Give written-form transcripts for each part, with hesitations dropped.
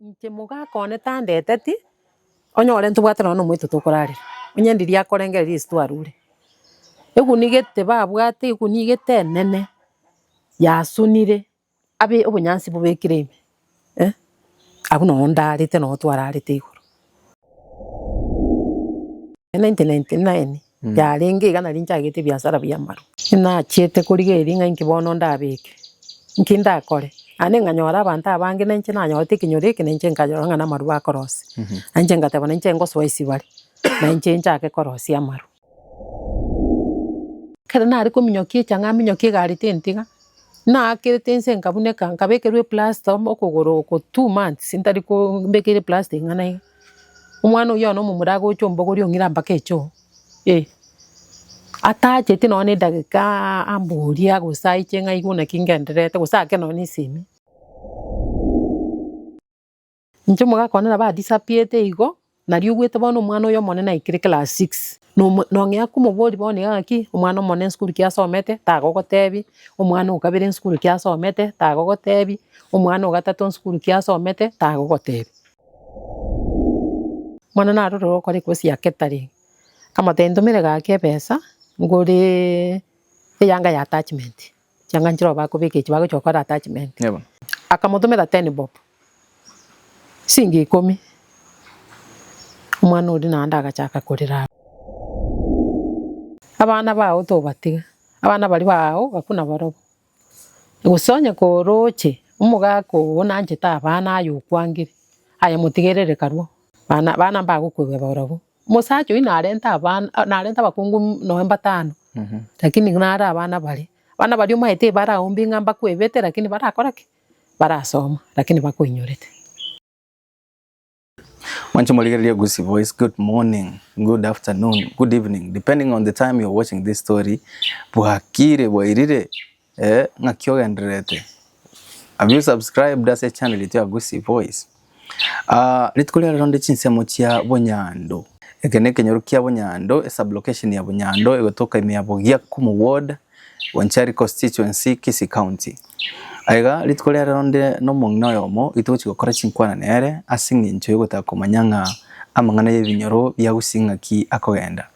Inche mugakone tandeteti onyore ntubwatera no mwitu tukurarira onyendiria akorengera list warure egunigete babwate egunigete nene yasunire abe obunyansi bubekire abu no ndarite no twararite iguru 1999 yarenga igana linchagete biashara bya maru na chiete kurigeri nga inkibono ndabeke nkindakore ane nganyora abantu abange nenche nanyote kinyoreke nenche nkanyora ngana maru akorosi anje ngateba nenche ngoswaisi bari na inche nchake korosi amaru kare nari kuminyokie changa minyokie gari tentiga na kirete nse nkabuneka nkabekerwe plaster okugoro ko 2 months sintari ko mbekere plaster ngana umwana uyo no mumurago chombogo ryo ngira mbaka echo atache tino ne dagika amburia gusai chenga iguna kingenderete gusake no nisimi nje muga kona na ba disappear igo na riugwete bono umwana uyo monene ikire class 6 no ngya kumubori bone yaki umwana monene school kiasomete tagogotebi umwana ukabire school kiasomete tagogotebi umwana ugatatu school kiasomete tagogotebi mwana na roro kore kosi yaketari kama tendomere gake pesa ngore yanga ya attachment cyanga njiro bakubike kibago cyokora attachment yebo akamudomera 10 bob singi 10 umwana uri nanda agachaka kurira abana bawo tobatiga abana bari bawo bakuna barobo gusonye ko roche umugako nanje tabana ayo kwangire aya mutigerere karwo bana bagukwe barobo musacho inarenta abana narenta bakungu November 5 lakini nara abana bari umahete bara ombi ngamba kwebete lakini barakora ki barasoma lakini bakuinyorete. Mancho Moligaria Gusii Voice, good morning, good afternoon, good evening, depending on the time you're watching this story. Buhakire boirire ngakyogenderete. Have you subscribed as a channel ito Gusii Voice? Litkolera ronde chinsemo chia Bunyando. Ekene kenyorukia Bunyando, a sublocation ya Bunyando, egotoka imiabogia kumu ward, Wanchari constituency, Kisii County. Aiga litkolera ronde no mongno yomo ituchi gukora chinkwana nere asingi ncho yogota komanyanga amangana yebinyoro bya gusinga ki akogenda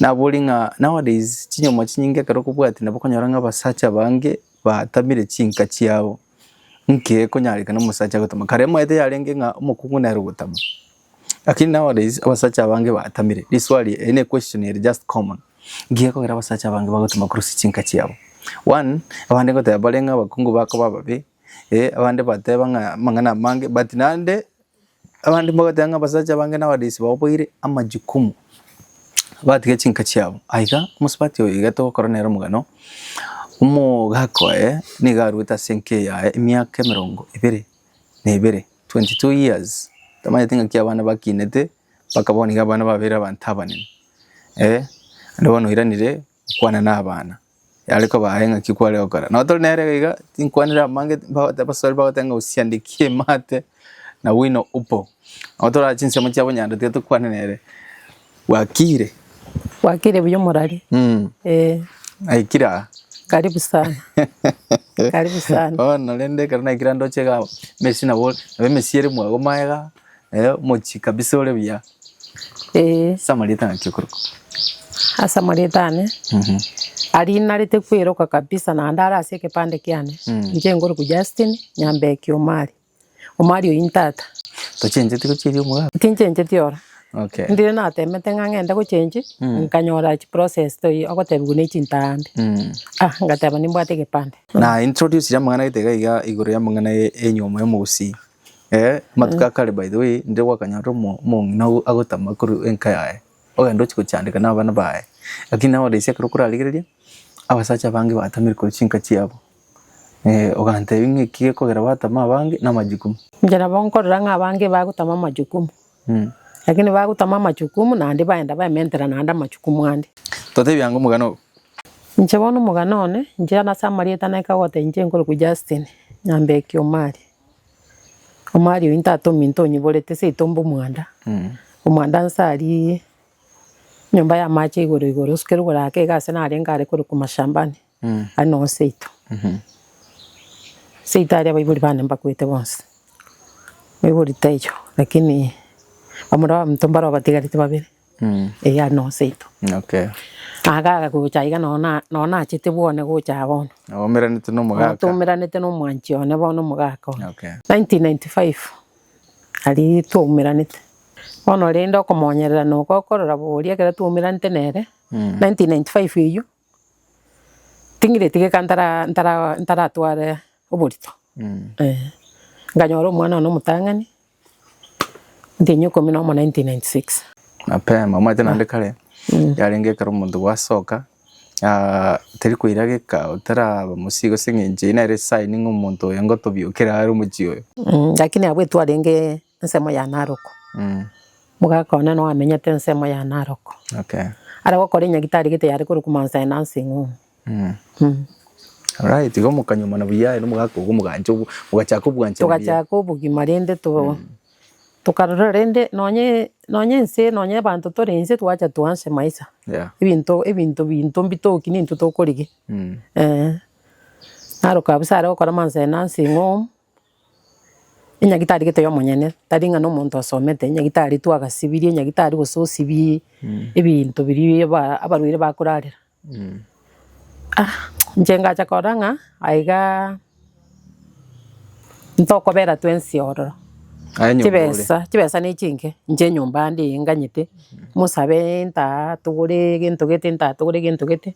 na bolinga nowadays chinyomo chinyinge karo kubwati nabokonyora basacha bange batamire chinka chiabo nke konyarika no musacha gutama karemo ete yarenge nga umukungu na rugutama lakini nowadays abasacha bange batamire this wali any question is just common ngiye ko abasacha bange bagutama kurusi chinka chiabo. One, abande ko tabalenga bakungu bako bababe abande bateba nga mangana mange but nande abande mbagatanga basacha bange nowadays baboire amajukumu batige chinka cyabo aiga musipati yo igato koronero mugano umugako ni garuta senke ya imyaka 22 years tamaye tinga kyabana bakinete bakabona abana babera bantabanene ndabona iranire kwana n'abana yaliko bahenga kikwale okara na otol nere ga tinkwanira mange basol bagatanga usiandikie mate na wino upo otora chinse mu cyabo nyanda teto kwanere wakire buyo morali aikira karibu sana karibu sana nalende karna ikirando chega Messi na bol abe Messi ere mwago maega mochi kabisa ole bya samarita na kikuruko asa maritane ari narite kwiroka kabisa na ndara aseke pande kyane nje ngoro ku Justin Nyambeki Omari intata to chenje tiko chiri umwa tinjenje tiora okay ndire na temete ngangenda ko chenje nkanyora chi process to akotebugune chintande ngateba nimbwate ke pande na introduce ya mangana itega iga igoro ya mangana enyomo yomusi matuka kale by the way nde wakanyaro mo na agotama kuru enkaye ogendo chiko cyandika n'abana bae lakini nowadays yakuru aligereria abasacha bange batamira ko chinka cyabo ogante binge kiye kogera batama bange n'amajukumu njera bonkorera nk'abange bagutama amajukumu lakini bagutama amajukumu nandi baenda bamentera nanda amajukumu andi tote byango mugano nje bono muganone nje na samarieta na kawote nje ngoro ku Justin Nyambeki Omari intato minto nyibolete se itombo mwanda umwanda nsari nyumba ya mache igoro skero gorake gase na arenga kuri ku mashambani ano seito seita ari abayiburi bane mbakwete bonse Mwibulite icho lakini bamura mtombaro batigarite babiri ya no seito okay agaga gucha iga nona achite bwone gucha bono omeranite no mugaka tumiranite no mwanchio ne bono mugaka okay 1995 ali tumiranite bono rindo kumonyerera no gokorora buria kera tumiranite nere 1995 iyo tingire tige kantara tware oburito nganyoro mwana no mutangani ndinyo 1996 mapema mwate nande kare yarenge karo mundu wasoka teri kwirageka utara musigo singinje na re signing umuntu yango tobyukira ari umujiyo lakini abwe twarenge nsemo ya Naroko mugakona no amenya nsemo ya Naroko okay ara gokore nyagitari gite yari kuri kumansa financing alright igo mukanyuma na buyaye no mugako go muganjo mugachako bwanje tugachako bugimarende to tukarora rende nonye nse nonye bantu torense twacha tuanse maisa ibintu mbitoki nintu tokorige Naroka busara gokora mansa financing inyagitari gite yo munyene taringa no muntu asomete inyagitari twagasibirie inyagitari gusosibi ibintu biri abarwire bakurarira njenga chakoranga aiga ntoko bera twensi ororo chibesa ni chinge nje nyumba ndi nganyite musabe nta tugure gintu gete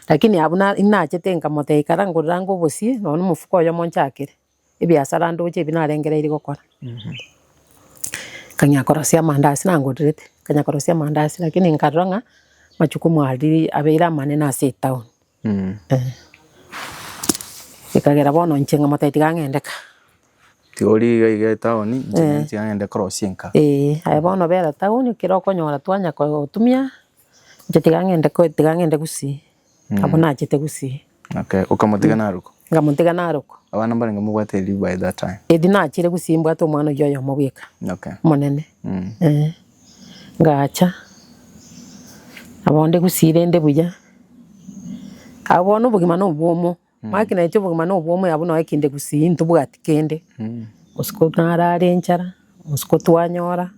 lakini abuna inachete nkamote ikarangurira ngo busi none mufuko yo monchakire ibiasara ndoche binarengere iri gukora kanyakora cia mandasi nanguririte kanyakora cia mandasi lakini nkaranga machukumu ali abeira manene ase town ikagera bono nchenga mataiti gangendeka tiori iga town nchenga ngende crossinka aya bono bera town kiroko nyora twanya ko tumia tigangende gusi abona achite gusi okay ukamotiga Naruko ngamotiga Naruko abana mbarenga mugwateri by that time edina achire gusimbwa to mwana yoyo mubwika okay monene ngacha abonde gusire nde buya abona ubugima no bwomo makina icyo bugima no bwomo yabona ekinde gusintu bwatikende usiko narare nchara usiko twanyora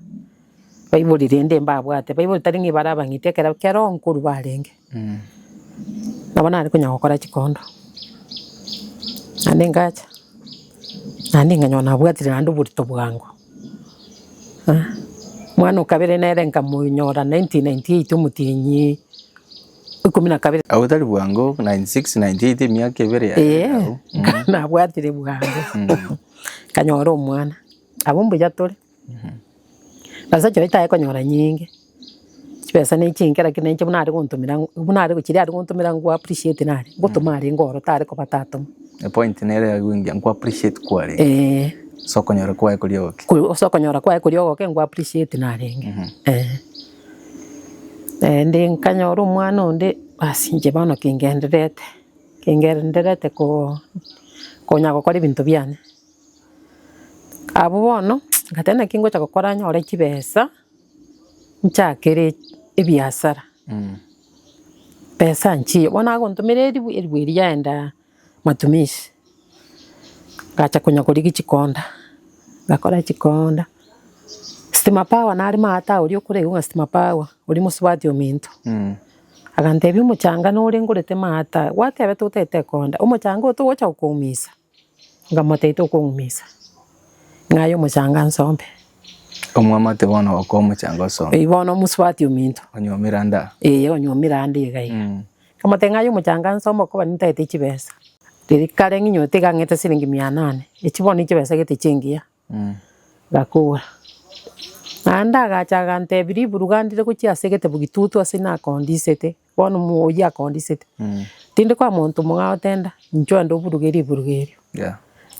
bayibuli rende mbabwate bayibuli taringi baraba ngitekera kero nkuru barenge nabona ari kunyakora chikondo ande ngacha ande nganyona bwatire ndu burito bwangu mwana ukabere nere nkamunyora 1998 umutinyi 12 awutari bwango 96 98 myaka ibere ya nabwatire bwangu kanyora umwana abumbu jatore basa cyo itaye kanyora nyinge kibesa n'ikingera kinenje bunari guntumira bunari gukiri ari guntumira ngo appreciate nari gutumari ngoro tare ko batatu point nere yagwingia ngo appreciate kware sokonyora kwa kuryoke sokonyora kwa kuryoke ngo appreciate narenge ndi nkanyora umwana onde basinje bano kingenderete ko nyakokora ibintu byane abo bono ngatena kingo chakokora nyore kibesa nchakere ibiasara pesa nchi bona gontumire irwiri yaenda matumishi gacha kunya kuri chikonda gakora chikonda stima power nari mata uri okure unga stima power uri musubati ominto agantebi umuchanga no uri ngurete mata wate abeto utete konda umuchanga utocha ukumisa ngamoteito ukumisa ngayo umuchanga nsombe omwamate bona wako umuchanga so ibona musubati ominto onyomiranda onyomiranda igai kamote ngayo umuchanga nsombe ko banitete chibesa kare nginyote gangete siringi 800 ekiboni kibesa gete chingia gakura anda gacha gante biri burugandire ku kiasegete bugitutu asina kondisete bono muya kondisete tinde kwa muntu munga otenda njo ndo burugeri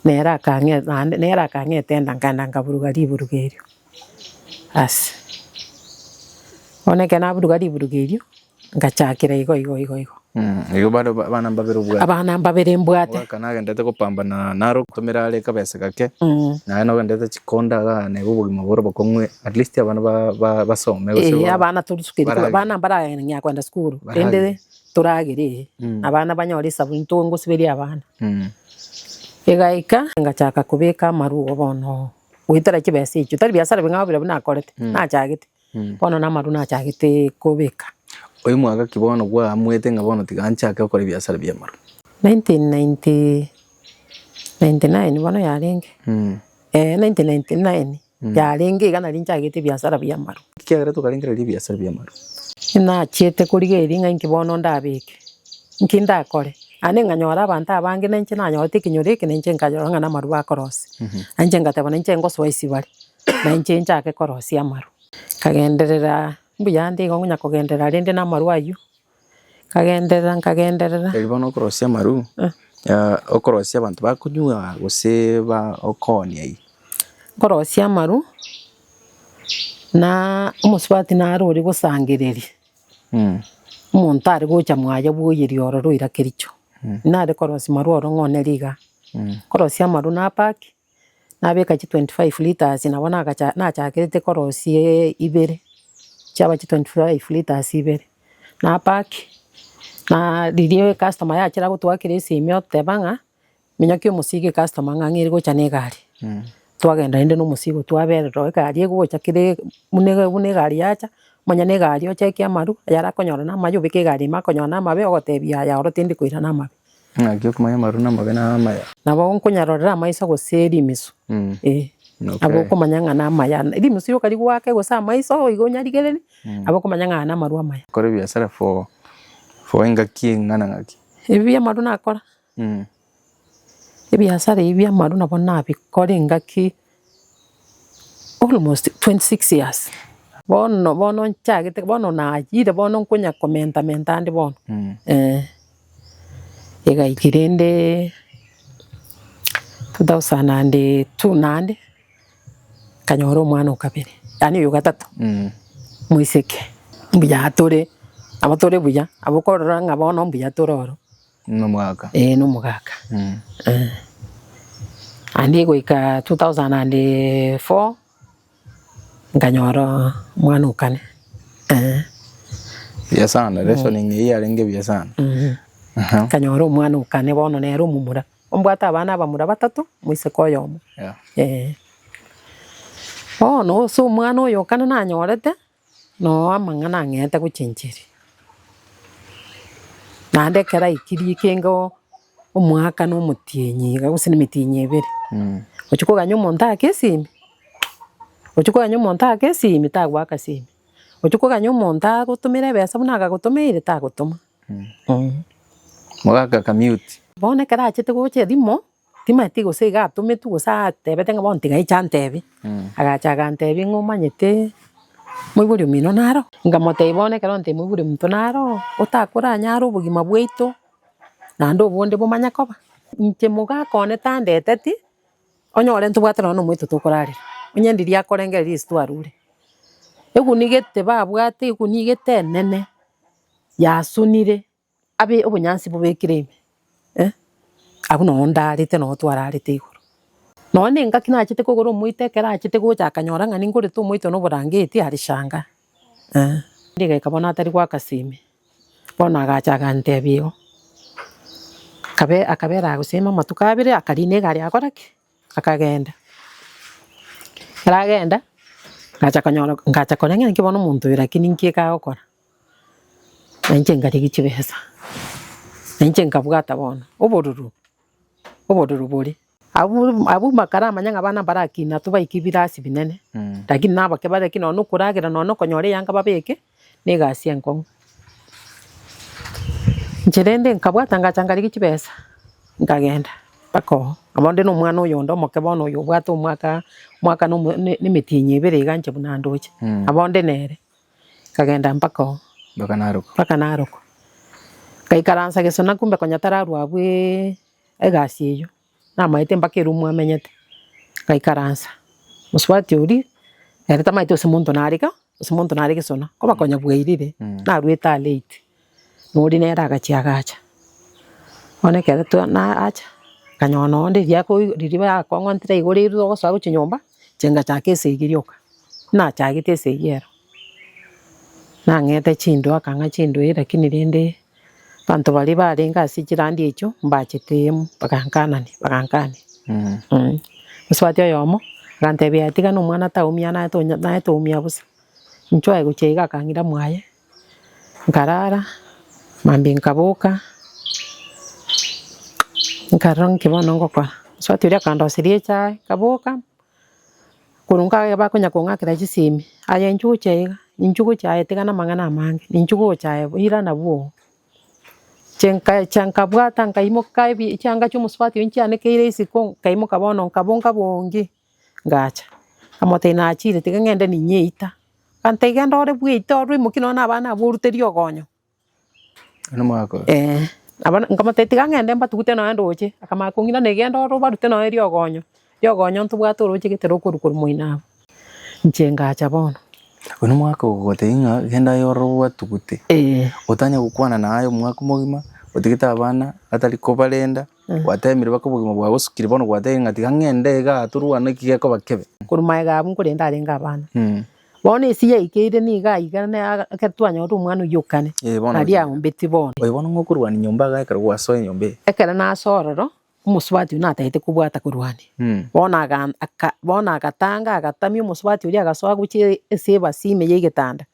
nera kange tenda nganda burugeri as oneke na burugeri ngachakira igo iyo bado bana mbabere mbwate kana gendete kupambana naro kutumira ale kabesa kake na no gendete chikonda ga ne bugima boro bakomwe at least abana basome abana turusukiri abana bara nya kwenda skuru tende turagire abana banyori sabuntu ngo sibiri abana egaika ngachaka kubeka marugo bono gwitera kibesa icho tari biasara bing'abire binakorete nachagete bono namaru nachagete kubika oyu mwaka kibono gwa amwete nga bono tiganchaka gukora biasara bia maru 1999 bono yarenge 1999 yarenge igana rinchagete biasara bia maru kiagera tukarengera biasara bia maru nachiete kurigeri ng'a inkibono ndabike nkindakore ane nganyora abantu abange nenche nanyote kinyore kinenche nkanyora ng'ana maru akorosi anje ngateba nenche ngoso isi bari nenche nchake korosi amaru kagenderera mbuyande ngonya kugenderera rende na maru ayu kagenderera elibono korosi amaru okorosi abantu bakunywa guseba okoni ai korosi amaru na umuswati narori gusangireri umuntu ari gocha mwaje buyiri ororo irakericho nare korosi maru oro ngone riga korosi amaru na pack na beka 25 liters nabona agacha nachakete korosi ibere chaba 25 liters ibere na pack na dirie customer ya chira gutwakire simyo tebanga minyakyo musige customer ngangiri gocha ne gari twagenda inde no musigo twaberero gari gocha kire munege gari yacha manya ne gari ochekia maru yara konyora na mayo bike gari makonyona mabe ogotebia ya orotindi kuira na mabe ngakyo kumanya maru na mabe na maya nabo nkunyarorera maiso goseri misu abo kumanya ngana maya iri musi yo kari gwake gosa maiso igonyarigereri abo kumanya ngana maru amaya kore biasara for ngaki ngana ngaki ebia maru nakora ebiasara ebia maru nabona bikore ngaki almost 26 years bono nchagete bono na yire bono nkunya komenta ndi bono ega ikirende 2002 nande kanyoro mwana ukabere yani yo gatatu muiseke mbuya tore abatore buya abokorora ngabono mbuya tororo no mwaka no mugaka andi goika 2004 nganyoro mwana ukane biasana reasoning yarenge biasana kanyoro mwana ukane bono nero mumura ombwata abana bamura batatu muiseko yomo no so mwana oyo kana nanyorete no amang'ana ng'ete guchinchiri nande kera ikiri kengo umwaka no mutienyi gagusini mitinyi ebere ochuko ganyo monta kesimi tagwa kasimi ochuko ganyo monta gutumire besa bunaga gutumire tagutuma mwaka commute bone kera achete goche dimo timati gusega atume tu gusa tebete nga bonti gai chantebi agachaga ntebi ngumanyete mwiburi mino naro ngamote ibone kera nte mwiburi mto naro utakura nyaro bugima bwito nando bonde bumanya koba nche muga kone tandete ti onyore ntubwatira no mwito tukurari unyendiri akorengera listu arure egunigete babwate egunigete nene yasunire abe obunyansi bubekire abu no ndarite no twararite iguru none ngaki nachite kuguru muitekera achite gocha kanyora ngani nguri tu muito no burangiti hari shanga ndiga ikabona atari kwa kasime bona agachaga ntebio akabera gusema matukabire akarine gari akoraki akagenda aragenda ngacha korenga nkibona umuntu birakini nkika gukora nanje ngari gikibeza nanje ngabwata bona oboruru buri abu makara manyanga abana barakina tuba ikibirasi binene lakini nabake bareki no kuragira no konyore yanga babeke negasi enko njirende nkabwata ngachangari gikibeza ngagenda bako abonde no mwana oyo ndo mokebono oyo bwato mwaka no nimitinyi ibere ganje bunandoche abonde nere kagenda mpako bakanaruko kaikaransa gesona kumbe konyatararu abwe egasi eyo namaite mpakira umwe amenyete kaikaransa muswati uri ereta maite usimuntu narika sona koba konya bweirire narweta late nuri nera agacha one kere tu na acha kanyono ndi yako ririba yakongwa ntira igori ru goswa guchinyomba chenga chake segirioka na chagite segero na ngete chindo akanga chindo lakini rende bantu bali barenga sikirandi echo mbachite bakankani muswati yomo Agantebia atiga no mwana taumia na tumia busa. Nchwae gucheiga kangira mwaye. Nkarara mambi nkabuka. Nkarong kibono ngokora. Swati uria kandosirie chai kabuka. Kurunga ba kunya kungakira gisimi. Aya nchugu cheiga. Nchugu chai tiga na mangana mange. Nchugu chai ira na buo. Chanka bwata nkaimuka ibi cyanga cy'umuswati w'incyane kire isiko kaimuka bono nkabonga bongi ngacha amote na chire tiga ngende ni nyita kantega ndore bwito rwi mukino na bana buruteri ogonyo no mwako abana nkamate tiga ngende mbatugute no ndoche akama kungira ne gendo ro barute no eri ogonyo ntubwata uroche gitero kurukuru muina ncengacha bono no mwako gote inga genda yoro watugute utanya gukwana nayo mwako mugima utigita abana atari ko balenda watemire bakubugima bwa busukire bono gwatenga tiga ngende ga turuana kigeko bakebe kurumaye gabu kurenda arenga abana bono isi yeikire ni ga igana akatwanya uru mwana yukane ari aho mbeti bono bono ngokurwani nyumba ga ekara gwasoye nyombe ekara na sororo umuswati unatahite kubwata kurwani bona agatanga agatami umuswati uri agasoa guki eseba sime yegitanda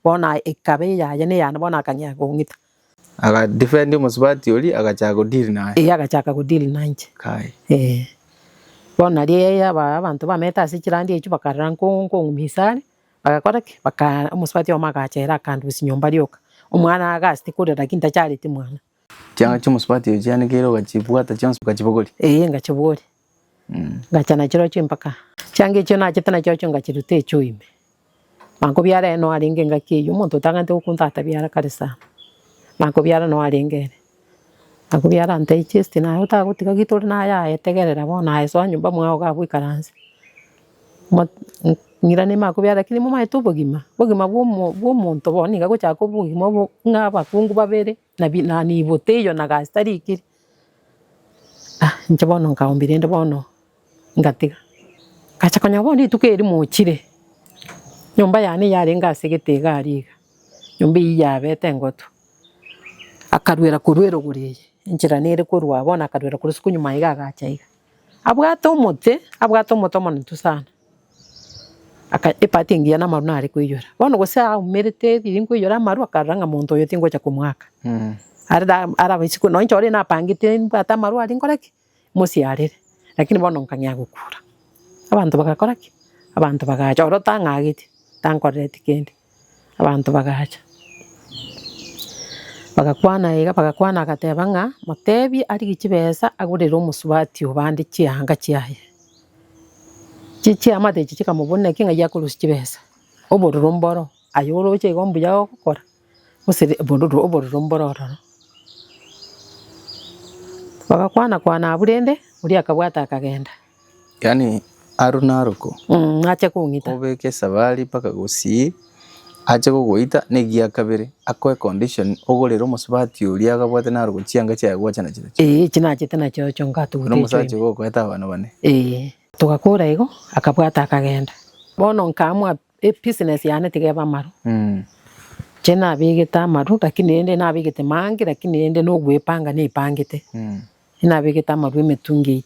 bona ekabe yaje ne yana bona akanya gungita aga defend umuswati uri agacha go deal naye agachaka go deal nanje kai bona rie abantu bameta sikirandi ecu bakaranko misari bagakora ki baka umuswati omagachera kandi sinyomba ryoka umwana agasti kurera kinta cyarite mwana cyanga cy'umuswati ujyane gero gacibwata cyangwa gacibogori ngacibogori ngacana kiro cy'impaka cyanga icyo nakitana cyo ngakirute cyuime manko byara no aringe ngakiyo umuntu tangante ukundata byara karisa manko byara no aringere manko byara ante chest na utagutika gitori na ya etegerera bona eso nyumba mwa ogabwe karanze ngira ni manko byara kiri mu maito bogima bwo muntu boni gago cyako bugima ngaba kungu babere na ni boteyo na gastariki nchabono nkaombirende bono ngatiga kacha kanya bono itukeri muchire nyumba yani yari ngasegete gariga nyumba yabete ngoto akarwera kurwero guriye injira nere kurwa bona akarwera kurusuku nyuma igagachaiga abwato moto mono tusana ipatingia na maru nari kuyora bono gosa umerete iri kuyora maru akaranga muntu yo tingo cha kumwaka ara bisiku no nchore na pangite mbata maru ari ngoraki musi arere lakini bono nkanya gukura abantu bagakora ki abantu bagacha oro tangagiti tankorete kendi abantu bagacha bagakwana agatebanga mutebi ari gikibesa agurira umusubati ubandi cyanga cyaye chichi amade chichi kamubone kinga yakuru sikibesa obororo mboro ayoro che gombu yawo gukora usire obororo mboro bagakwana burende uri akabwata akagenda yani arunaruko acha kungita obeke sabali paka gusi acha kugoita negia kabere akoe condition ogorero musubati uri agabwata naruko cyanga cyagwa cyana cyane kinachete na cyo ngatu no musaje go kweta abantu bane tugakura ego akabwata akagenda bono nkamwa business yane tigeba maru chena bigeta maru lakini ende na bigete mangi lakini ende no gwepanga ne pangite ina bigeta maru metungi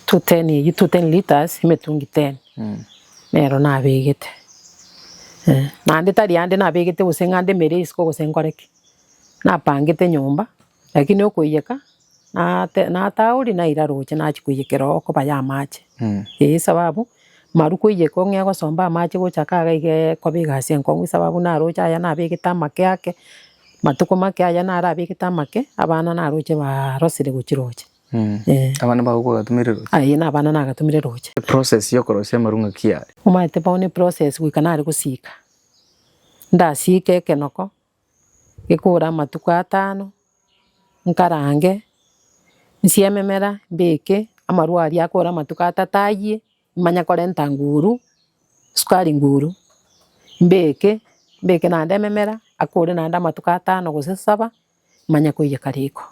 210 liters metungi 10 nero na bigete nande tari ande na bigete usengande mere isko gusengoreke na pangite nyumba lakini okoyeka na tauri na iraroche na chikuyekero oko baya mache sababu maruko yeko ngego somba mache gochaka ige kobigase nkongu sababu na rocha ya na bigita make yake matuko make aya na ara bigita make abana na roche ba rosire gochiroche abana bago gatumire roche na abana na gatumire roche process yo korose marunga kia umaite paone process wikanari gusika ndasike kenoko gikura matuko 5 nkarange nsiememera mbeke amarwari akora matuka tataye manya korenta nguru sukari nguru mbeke na ndememera akore na nda matuka 5 gusesaba manya kuye kariko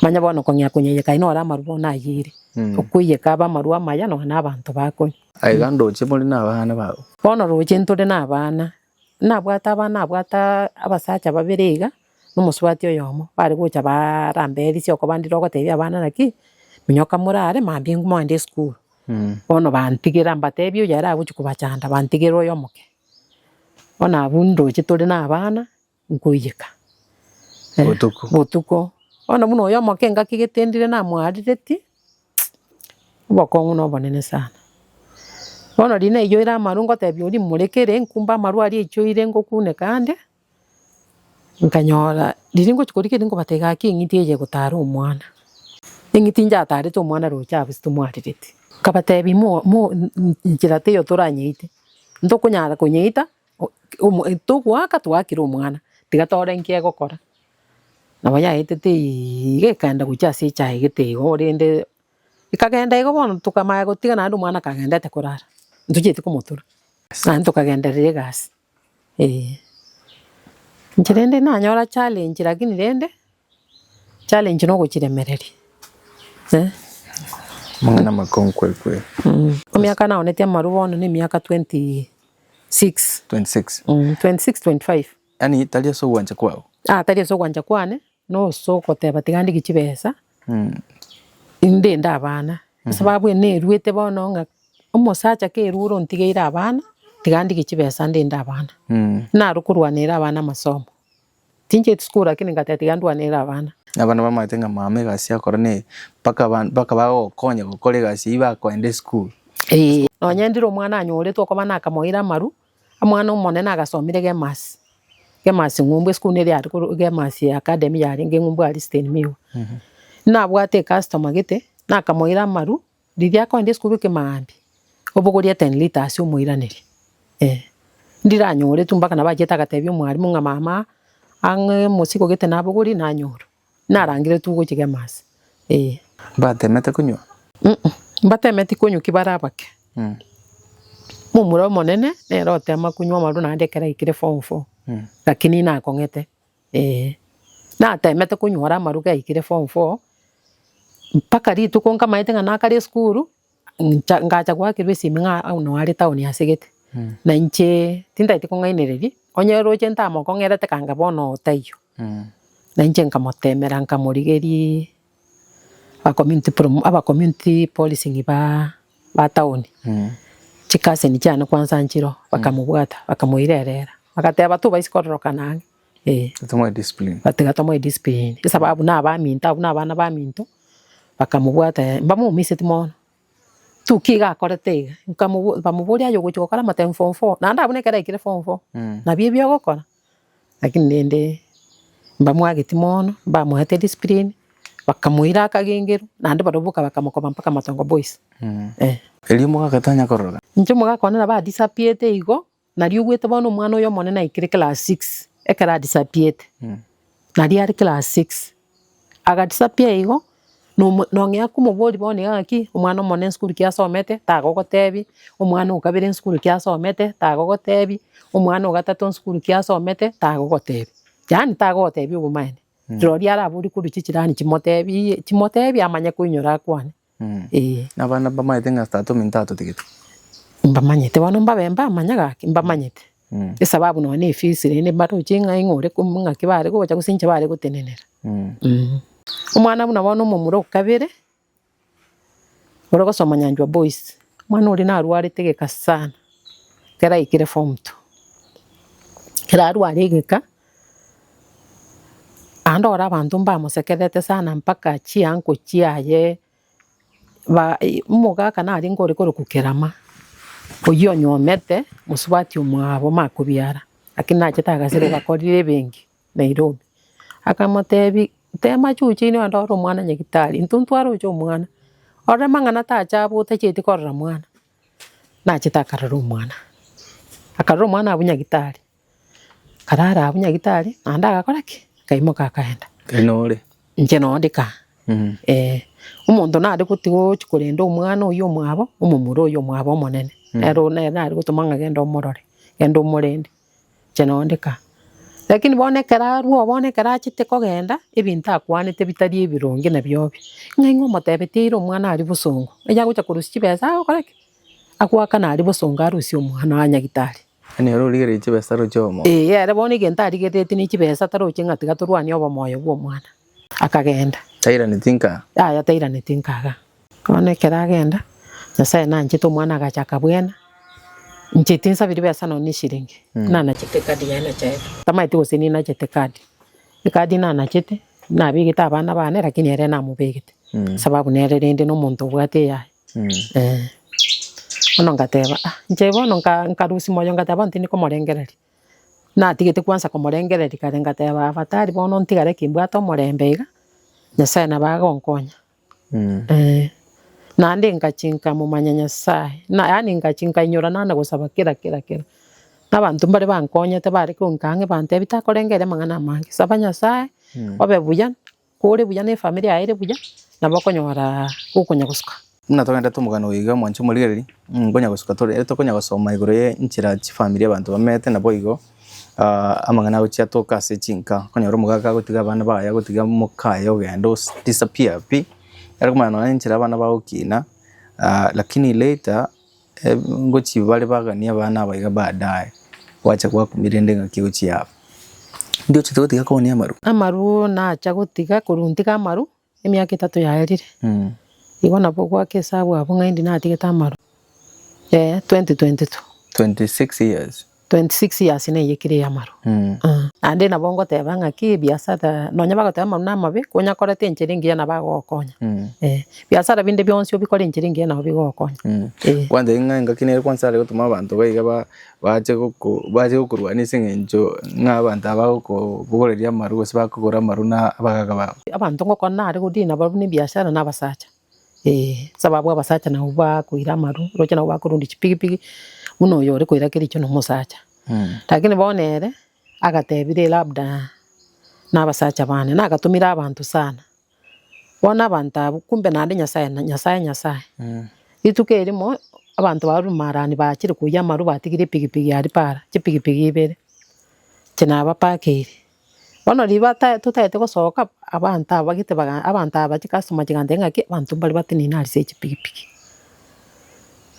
manya bono konya kunye kainora marubo na yiri okuye kaba marwa maya no na abantu bako aigando che muri na abana bawo bono roje ntore na abana nabwata abasacha babirega n'umuswati oyomo bari gocha baramberi cyo kobandiro gotebya abana naki munyoka murare mambi ngumwende school bono bantigira mbatebio yara guchi kubachanda bantigira oyo moke ona bundoche turi na abana nkuyika botuko ona muno oyo moke ngakigitendire na mwarireti bokongu no bonene sana bono rine iyo ira marungo tebio ri murekere nkumba marwari ichoire ngokune kande nkanyora riringo chikorike ringo batega kingitieje gutara omwana ingitinja atarite omwana rocha abistu mwarireti kabatebi mo njirate yo turanyite ndokunyara kunyita tugwaka twakira omwana tigatore nkie gokora nabo yaitete igekanda guchase chai gitego rinde ikagenda igo bono tukamaya gotiga na omwana kagenda te kurara ntujite kumutura na ntukagenderere gas njirende nanyora challenge lakini rende challenge no guchiremereri mwana makonkwe kwe miaka naonetia marubono ni miaka 26 25 yani talia so wanja kwao talia so wanja kwane no so koteba tigandi gichibesa inde ndabana sababu ene ruete bono nga omosacha ke ruro ntigeira abana tigandi gichibesa ndenda abana na rukurwanira abana masomo tinje skura lakini ngatetigandwanira abana abana bamaitenga mame gasi akorane paka bagokonya gukore gasi bakwende school nonyendira omwana anyore twokobana akamoira maru amwana omonene agasomire gemasi ngumbu school neri ari gemasi academy yari ngumbu ari Sten Miwa nabwate customer gite nakamoira maru riria kwende school kemambi obugoria 10 liters omoiraneri ndiranyore tumbaka nabajeta gatebyo mwarimu nga mama ange musiko gite nabuguri nanyoro narangire tuguchige masi batemete kunywa batemete kunywa kibarabake mumuro monene nero tema kunywa maru nandekera ikire form 4 lakini nakongete na temete kunywa maru ga ikire form 4 mpaka ritu konka maite nga nakari skuru ngacha gwakirwe siminga no ari town ya segete na nche tinda itikongainireri onyero chenta mokongerete kanga bono tayo na nche nkamotemera nkamurigeri community policy ngiba town chikase ni cyane kwanza nchiro bakamubwata bakamuirerera bakateba tu baisikororoka nange tumo discipline batagatomo discipline sababu na baminta na bana baminto bakamubwata bamumise timono tukiga akorete bamuburia yo guchokora matem form 4 na ndabune kera ikire form 4 na bibyo gokora lakini nende bamwagiti mono bamuhete discipline bakamuira akagengero nande barobuka bakamukoma mpaka Matongo Boys elimu gagatanya korora nje mugakona ba disappear igo na riugwete bono mwana oyo monene ikire class 6 ekara disappear na riari class 6 aga disappear igo no ngya kumubori bone gaki omwana monene school kya somete tagogotebi omwana ukabire school kya somete tagogotebi omwana ugatatu school kya somete tagogotebi yani tagogotebi ubumane Rori araburi kuruchikirani chimotebi amanya kuinyora kwane abana bamaitenga stato mintato tigito mbamanyete bano mbabemba amanya gaki mbamanyete sababu no ne fees ne baro chinga ingore kumunga kibare ko bacha kusincha bare gutenenera umwana buna bono mumuro kabere orogo soma Nyanjwa Boys mwana uri na arware tegeka sana kera ikire form 2 kera arware geka andora abantu mbamusekerete sana mpaka chianko chiaye ba mugaka na ari ngore kore kukerama oyo nyomete musubati umwabo makubyara akina chetagasire bakorire bengi Nairobi akamotebi tema chuchi ni andoro mwana nyagitari ntuntwaro cyo mwana ora mangana tachabu tacheti korra mwana na chetakararo mwana akararo mwana abunyagitari karara abunyagitari anda agakoraki kaimoka kaenda enore nje no ndika umuntu nari gutigo chikurenda omwana oyo mwabo omumuro oyo mwabo monene ero nari gutumanga genda omorore genda omorende nje no ndika lakini bonekera ruo bonekera chite kogenda ebintu akwanete bitari ebironge na byobe ngengo motebetiro omwana ari busongo eja gucha kurusi besa okoreke akwaka nari busongo arusi omwana anyagitari ene ro ligere chibesa ro chomo ere boni genta ari getete ni chibesa taro chinga tigaturwani obo moyo bwo mwana akagenda Taira ni tinka. Ya taira ni tinkaga. One keragenda. Nyasaye nanjite omwana agachaka bwena. Nchiti nsabiri besa no ni shiringi. Na nachete kadi yana chae. Tama iti osini na chete kadi. Kadi na chete na bigita abana bane lakini ere na mubigite. Sababu nere rende no muntu bwate ya. Ono ngateba nchebo no nkarusi moyo ngateba ntini ko morengereri. Na tigite kwanza ko morengereri kare ngateba abatari bono ntigare kimbwato morembeiga. Nyasaye na bagonkonya. Na ndi ngachinka mu manyanyasaye na yani ngachinka inyora nana gusaba kira n'abantu mbare bankonyete bari kunkange bante bitakorengere mangana mangi saba nyasaye obe buya kuri buya ne familia ire buya nabakonyora ukunya gusuka muna togenda tumugano wiga mwancho murigereri ngonya gusuka tore tokonya gusoma iguru ye nchira chi familia abantu bamete nabo igo amangana uchi atoka se chinka konyora mugaga gutiga abana baya gutiga mukayo gendo disappear pi Erkumana nchira abana baukina lakini later ngochi bale bagania abana baiga baadaye wacha kwa kumirende ngakiuchi yabo ndio chitotiga ko ni amaru na cha gutiga kuruntiga amaru emyaka 3 yaerire igona bogwa kesabu abo ngaindi na tigeta amaru 2022 26 years 26 years ine yekire amaru ande na bongo teba ngaki biasara nonya bagoteba amaru na mabe konya korete nchiringi ya na bagokonya biasara binde byonse obikore nchiringi ya na obigokonya kwande ngakine kwanza le gutuma abantu baiga baje gukurwa singenjo nk'abantu abako bugoreria amaru gose bakugora amaru na abagaga ba abantu ngoko nari gudina babu ni biasara na basacha sababu abasacha na uba kuira amaru roche na uba kurundi chipigipigi uno yore kuira kiricho no musacha lakini bonere agatebire labda nabasacha bane nagatumira abantu sana bona abantu kumbe nande nyasaye itukerimo abantu barumarani bakiri kuyamaru batigire pigipigi ari para chipigipigi ibere chenaba pakeri bona libata tutete gosoka abantu abagite baga abantu abachikasoma chigande ngaki abantu bali batini nari se chipigipigi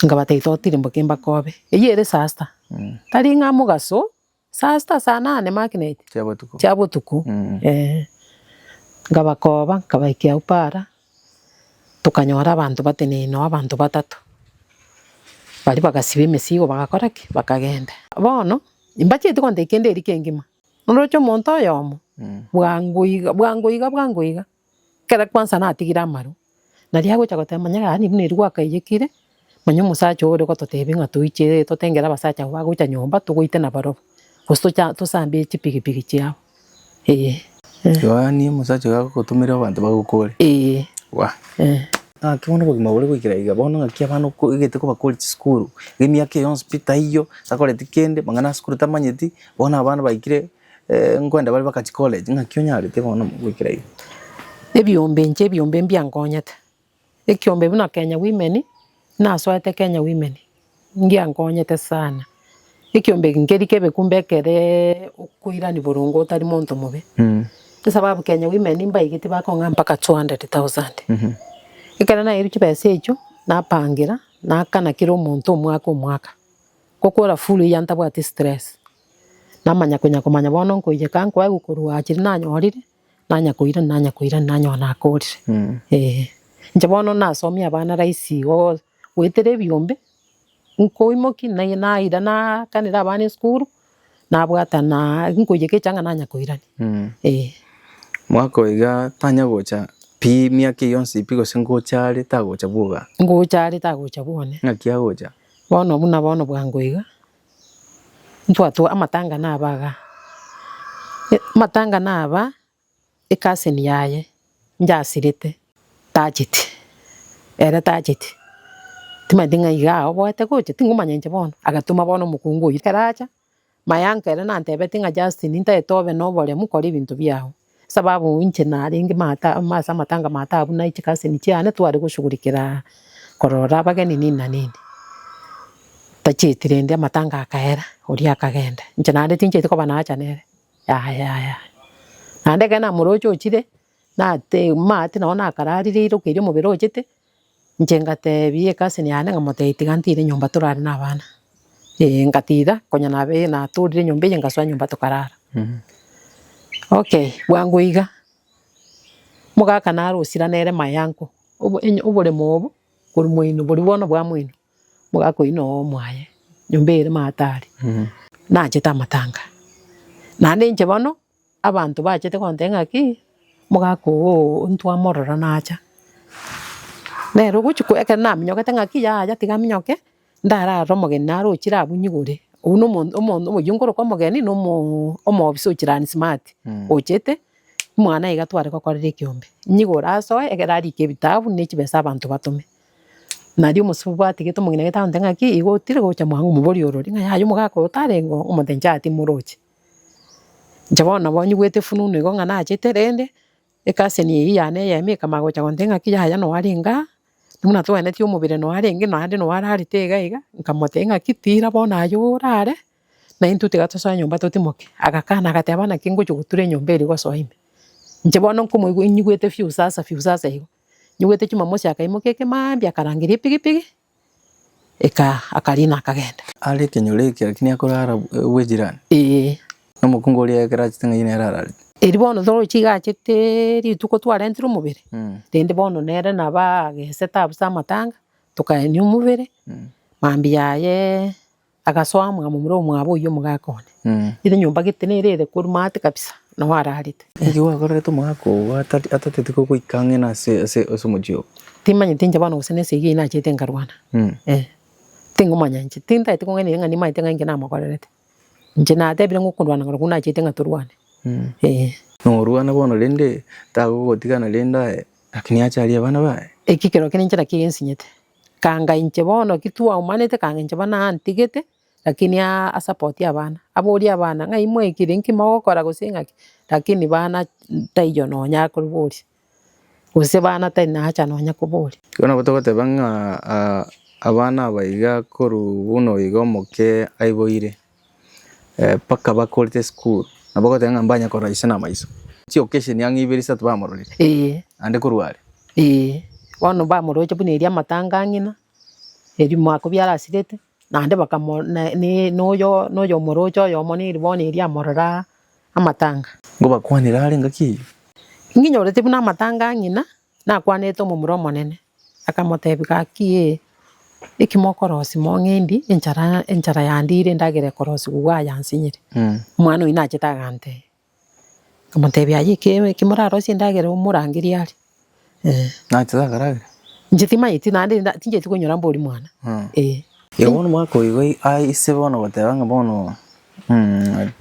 ngabate itotire mbokemba kobe eyere sasta tari ngamugaso sasta sana ne magnet chabotuku ngabakoba kabaikia upara tukanyora abantu batene no abantu batatu bali bagasibe mesigo bagakoraki bakagenda bono imbachete konde kende erikengima norocho monto yomo bwanguiga kera kwanza natigira amaru nari agocha gotemanya ni nirwa kayekire manyo musacho ore ko totebe ngatuiche totengera basacha bagocha nyomba tugoite na barobo posto cha tusambe chipigipigi chiao Yoani musacho gako kutumira abantu bagukore wa kibono bogima buri kwikira iga bono ngakia bano igete ko bakore school gimiake hospital iyo sakore tikende mangana school tamanyeti bona abana baikire ngwenda bali bakachi college ngakionyare te bono kwikira iga ebyombe mbyangonyete ekyombe buna Kenya women na swate Kenya women ngiangonyete sana ekyombe ngeri kebe kumbekere kuira ni burungu utari muntu mube sababu Kenya women mbaigite bakonga mpaka 200,000 ikana na irichi pesa echo napangira nakana kiro muntu omwaka kokora fulu yanta bwati stress namanya kumanya bono nkoije kankwa gukurwa akiri nanyorire nanya nanyona akorire nje bono nasomia abana raisi go wetere byombe nkoimoki na ida na kanira abana school na bwata na nkoije kechanga nanya koirani mwako iga tanya gocha pi miaki yonsi pigo singo chari tagocha buga tagocha bone ngakia gocha bono buna bono bwangoiga ntwatu amatanga naba ekaseni yaye njasirite tajiti era tajiti timadinga iga obwate gocha tingumanya nje bono agatuma bono mukungu ikaracha mayanka era nantebe tinga Justin ntetobe no bole mukora ibintu byaho sababu inche naringi matanga matabu na ichikaseni cyane twari gushugurikira korora abageni nini tachitirende amatanga akaera uri akagenda nje nande tinche tiko banacha nere ya nande kana murocho chire nate mate naona akararire irukire mubiro chete nje ngatebiye kaseni yane ngamote itigantire nyumba turari nabana ngatira konya nabe na turire nyumba yengaswa nyumba tukarara Okay, wanguiga mugaka narusira nere mayanko ubure mobo kuri mwino buri bono bwa mwino mugako ino mwaye nyombere matari nacheta amatanga nande nje bono abantu bachete kontenga ki mugako ntwa morora nacha nero guchuko eke naminyoke tenga ki ya tiga minyoke ndara romogeni naruchira abunyigure uno umuntu umuyunguru kwa mogeni no omo bisukirani smart ochete mwana igatware ko korire kiombe nyigura so egerari kebitabu n'ikibesa abantu batume nari umusubu atigito mugine geta ndenga ki igotire gocha mwangu mubori orori nka yayo mugako tarengo umudenja ati muroche njabona bonyi gwete fununu igo ngana achete rende ekase ni yane yemeka magocha ndenga ki yaya no waringa muna twene ti umubire no arenge no ande no warari tega iga nkamotenga kitira bona ayurare na intu tigato so nyomba totimoke agakana gatebana kingo chuguture nyomberi go soime nje bona nkumu inyigwete fiu sasa igo nyigwete chuma mosi akaimokeke mambia karangiri pigipigi eka akarina akagenda ari kenyoleke lakini akorara wejirani no mukungori yakera chitenga ine rara eri bono thoro chiga chete rituko twarentira umubire rende bono nere nabage setup sa matanga tukaeni umubire mambi yaye agaswamwa mu muro mwabo yo mugakone ire nyumba gitenerere kuri mate kabisa no wararite igiwa koreto mwako atatete ko ikange na se mujio timanye tinja bono usene sigi na chete ngarwana tingo manyanje tinta ite kongene ngani mai tenga ngena makorerete nje na tebire ngukundwana ngakuna chete ngaturwane no ruana bono rende tago gotigana lenda lakini achari abana bae ekikero kinenjera kigensinyete kanga inche bono kitua umanete kanga inche bana antigete lakini a support abana abori abana ngai mwekire nkimagokora gusinga lakini bana taiyo no nya kuruburi use bana taina acha no nya kuburi kona botogote banga abana baiga koru buno igomoke aiboire paka bakorite school naboko tenga mbanya kora isana maiso ti occasion yang ibirisa tubamorore ande kurware wano bamoroje buneria matanga ngina eri mwako byara sirete nande bakamo ne noyo morojo yo moni ribone eri amorora amatanga ngo bakwanira ari ngaki nginyorete buna amatanga ngina nakwaneto mu muromo nene akamotebika ki ikimokorosi mongendi enchara yandire ndagere korosi gwa yansinyire mwana ina chitagante kamotebya yike kimuraro sindagere umurangiri ari na chitagara njitima yiti nande tinje tikonyora mbori mwana yabona mwako igo ai sebono batebanga bono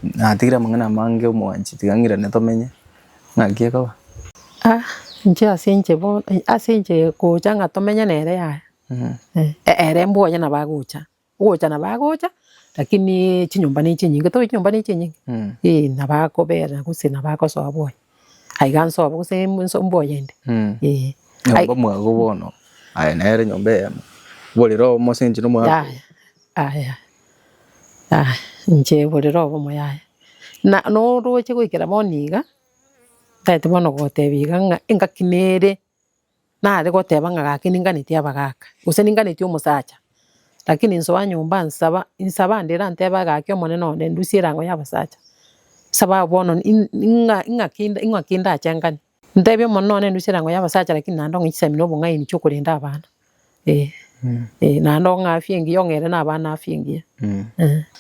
natigira mangana mange umwanchi tigangira netomenye ngakie kwa nje asenje ko janga tomenya nere ya ere mbonya na bagucha na bagucha lakini chinyumba ni chinyingi to chinyumba ni chinyingi na bakobera kuse na bakoso aboy aiganso abose munso mboyende nyomba mwago bono ai nere nyombe bolero mo senje no mwa aya nje bolero bo moya na no roche gwikira boniga tete bono gotebiga nga kinere na ari goteba ngagakini nganiti abagaka use ninganiti umusacha lakini nso wanyumba nsaba ndera nteba gakyo mone none ndusirango yabasacha saba bono ingakinda achangani ndebyo monone ndusirango yabasacha lakini nandonga ikisemino bunga ini cyokurinda abana nandonga afingi yongere nabana afingi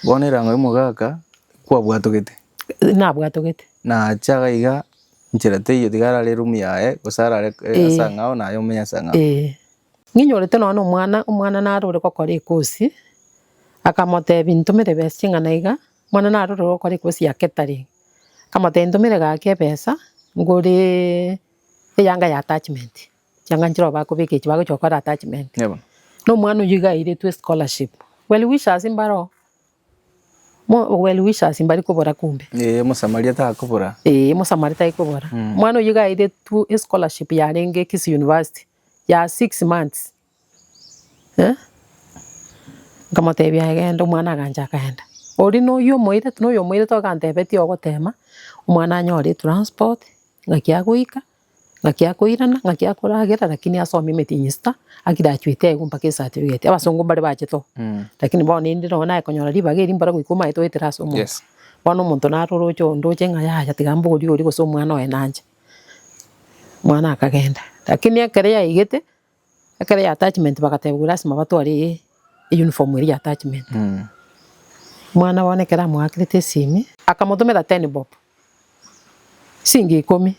bonerango imugaka kwa bwatogete na chaga iga nchirate iyo tigara le room yae gusara asangao na yo menya sangao nginyorete no umwana narure kokore ikosi akamote bintumire besinga naiga mwana narure kokore ikosi ya catering kamote ntumire gake pesa ngore eyanga ya attachment cyanga njiro bakubike kibago cyokora attachment no mwana uyiga ire to scholarship well wishes imbaro well wishes imbari kubora kumbe musamaria ta kubora musamaria ta kubora mwana uyiga ire to scholarship ya Renge Kisi University ya 6 months kamote bya gendo mwana ganja kaenda ori no yo moire to kantebeti ogotema umwana anyore transport ngakia guika ngakia kuirana ngakia kuragira lakini asomi metinyista akidachwite gumpake certificate abasongo bari bacheto lakini bone ndiro na ekonyora ribageri mbara gwikuma ito itiraso mu bono muntu naruro cyo ndoche ngaya yatigambo uri gusoma mwana we nanje mwana akagenda lakini ekere yaigete ekere ya attachment bakatebwa lazima batware uniform eri attachment mwana bonekera mwakirite simi akamutumira 10 bob singi 10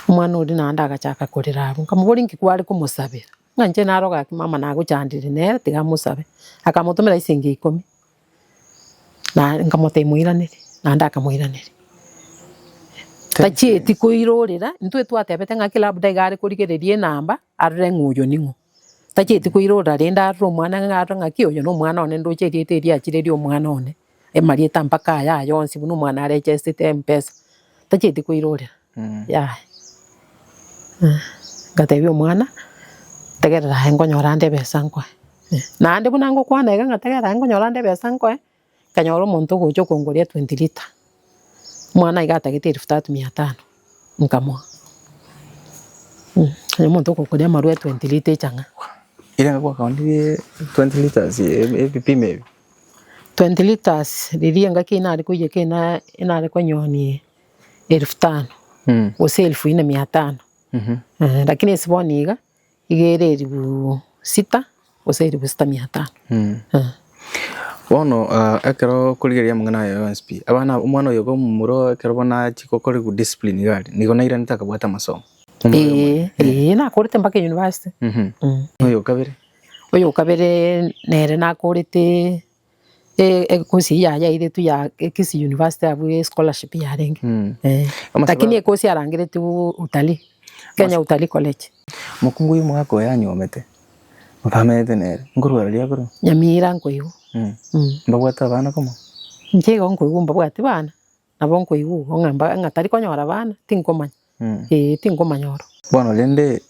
mwana uri nanda agachaka kurira abo nkamuburi nkikwari kumusabira nganje naroga mama naguchandire nere tiga musabe akamutumira isingi 10 na nkamutemuiranire nanda akamuiranire tacheti kuirorera ntwe twatebete ngaki labda igari kurigererie namba arre nguyo ningo tacheti kuirora renda arro mwana ngaro ngaki oyo no mwana one ndocherite iri achirerio mwana one emarieta mpaka ya yonsi bunu mwana arechesite mpesa tacheti kuirorera ya ngatebio mwana tegerera hengo nyorande besa nkwa nande bunango kwana ega ngategera hengo nyorande besa nkwa kanyoro muntu gocho kongoria 20 liter mwana igatagite 3500 nkamwa muntu kokoria marua 20 liter changa ile ngakwa kaunti 20 liters maybe 20 liters riri ngaki inari kuje kena inari kwa nyoni 1500 ose 1500 lakini siboniga igere 6 ose 6500 Bono ekero kurigeria mungana ya OSP abana umwana uyo go mumuro ekero bona chikokore ku discipline gari nigo naira nitakabwata masomo na korete mpaka university uyo kabere nere na korete kosi ya ide tu ya kisi university abu scholarship ya rengi lakini ekosi arangire tu utali Kenya Utalii College mukungu uyu mwako yanyomete mpamete nere ngurwa ria guru nyamira nkoigu mbagwata bana komo njego nkoigu mbagwati bana nabo nkoigu ngamba ngatari konyora bana tinkomanya tinkomanyoro bono lende